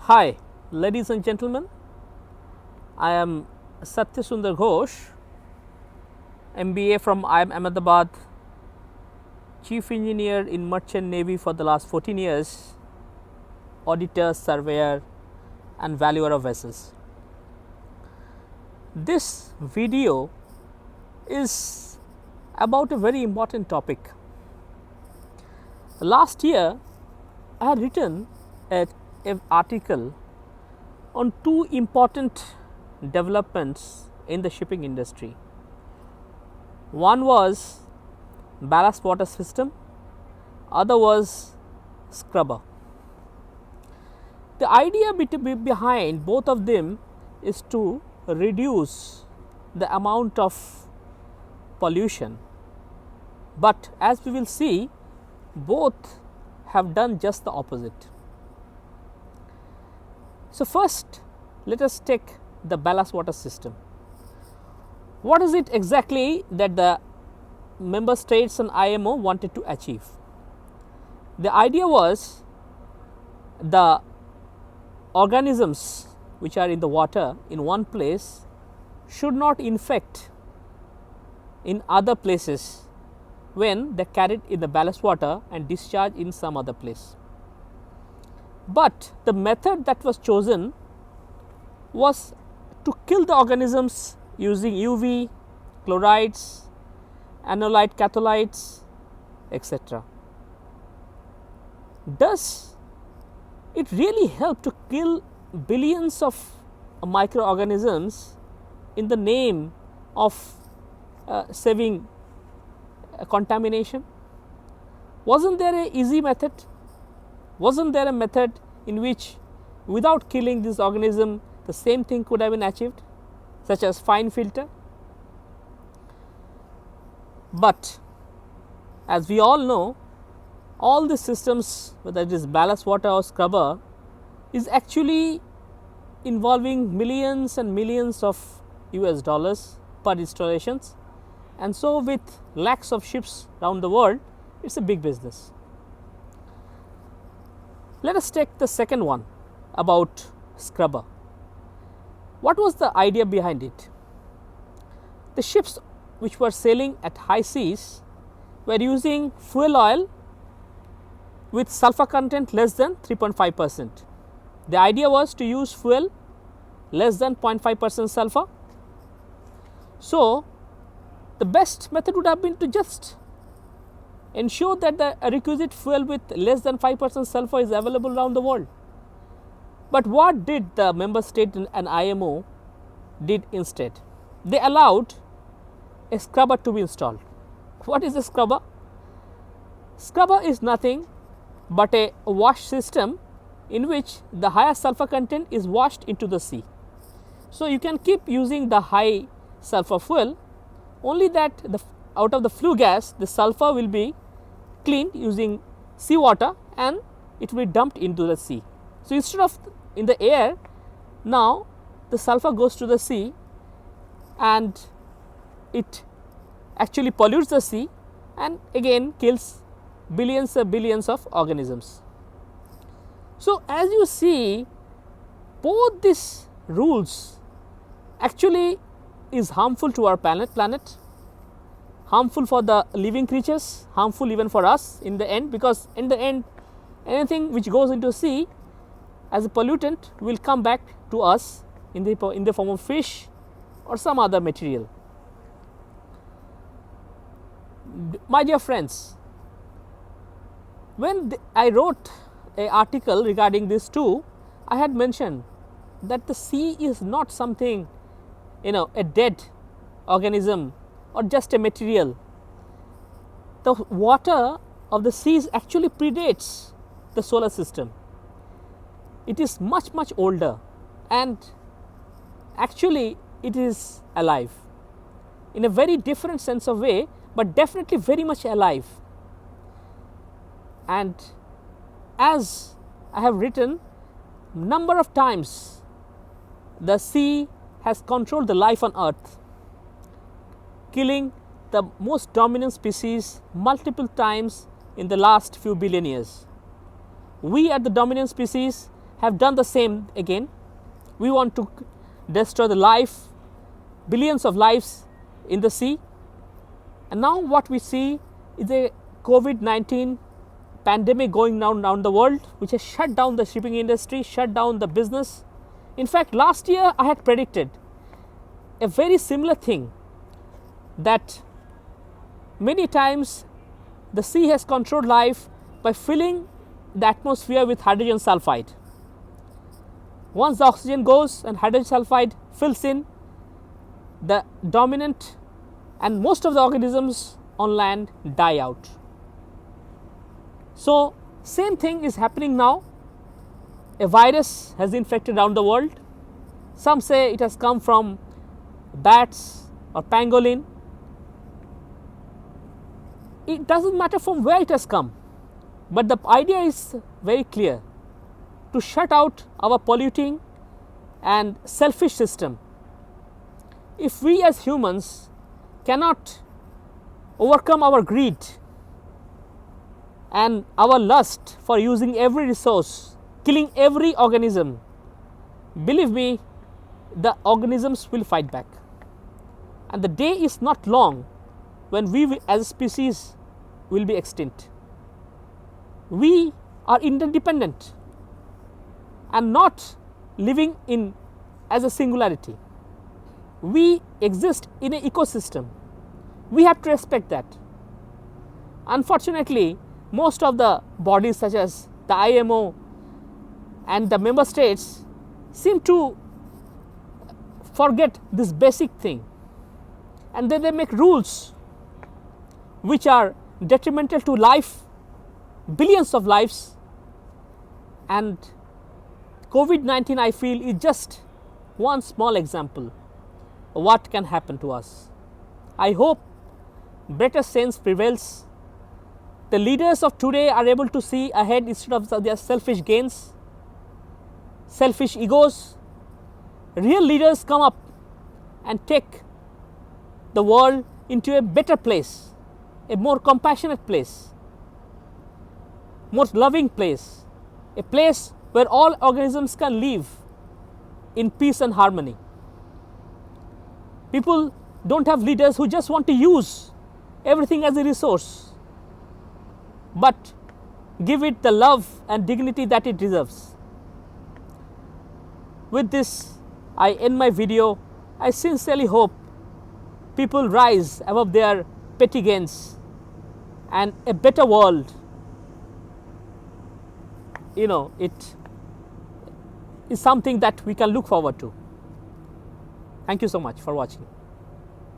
Hi, ladies and gentlemen. I am Satya Sundar Ghosh, MBA from IIM Ahmedabad, Chief Engineer in Merchant Navy for the last 14 years, auditor, surveyor, and valuer of vessels. This video is about a very important topic. Last year, I had written an article on two important developments in the shipping industry. One was ballast water system, other was scrubber. The idea behind both of them is to reduce the amount of pollution, but as we will see, both have done just the opposite. So first, let us take the ballast water system. What is it exactly that the member states and IMO wanted to achieve? The idea was the organisms which are in the water in one place should not infect in other places when they carried in the ballast water and discharged in some other place. But the method that was chosen was to kill the organisms using UV, chlorides, analyte, catholites, etc. Does it really help to kill billions of microorganisms in the name of saving contamination? Wasn't there an easy method? Wasn't there a method in which without killing this organism the same thing could have been achieved, such as fine filter? But as we all know, all the systems, whether it is ballast water or scrubber, is actually involving millions and millions of US dollars per installations, and so with lakhs of ships around the world, it's a big business. Let us take the second one about scrubber. What was the idea behind it? The ships which were sailing at high seas were using fuel oil with sulfur content less than 3.5%. The idea was to use fuel less than 0.5% sulfur. So, the best method would have been to just ensure that the requisite fuel with less than 5% sulfur is available around the world. But what did the member state and IMO did instead? They allowed a scrubber to be installed. What is a scrubber? Scrubber is nothing but a wash system in which the higher sulfur content is washed into the sea. So you can keep using the high sulfur fuel, only that out of the flue gas the sulfur will be cleaned using seawater and it will be dumped into the sea. So instead of in the air, now the sulfur goes to the sea and it actually pollutes the sea and again kills billions and billions of organisms. So as you see, both these rules actually is harmful to our planet, harmful for the living creatures, harmful even for us in the end, because in the end anything which goes into sea as a pollutant will come back to us in the form of fish or some other material. My dear friends, when I wrote an article regarding this too, I had mentioned that the sea is not something, a dead organism or just a material. The water of the seas actually predates the solar system. It is much older and actually it is alive in a very different sense of way, but definitely very much alive. And as I have written number of times, the sea has controlled the life on earth, killing the most dominant species multiple times in the last few billion years. We, as the dominant species, have done the same again. We want to destroy the life, billions of lives in the sea. And now what we see is a COVID-19 pandemic going around the world, which has shut down the shipping industry, shut down the business. In fact, last year I had predicted a very similar thing, that many times the sea has controlled life by filling the atmosphere with hydrogen sulfide. Once the oxygen goes and hydrogen sulfide fills in, the dominant and most of the organisms on land die out. So, same thing is happening now. A virus has infected around the world. Some say it has come from bats or pangolin. It doesn't matter from where it has come, but the idea is very clear: to shut out our polluting and selfish system. If we as humans cannot overcome our greed and our lust for using every resource, killing every organism, believe me, the organisms will fight back. And the day is not long when we as a species will be extinct. We are interdependent and not living in as a singularity. We exist in an ecosystem. We have to respect that. Unfortunately, most of the bodies such as the IMO and the member states seem to forget this basic thing, and then they make rules which are detrimental to life, billions of lives. And COVID-19, I feel, is just one small example of what can happen to us. I hope better sense prevails. The leaders of today are able to see ahead instead of their selfish gains, selfish egos. Real leaders come up and take the world into a better place, a more compassionate place, more loving place, a place where all organisms can live in peace and harmony. People don't have leaders who just want to use everything as a resource, but give it the love and dignity that it deserves. With this, I end my video. I sincerely hope people rise above their petty gains, and a better world, it is something that we can look forward to. Thank you so much for watching.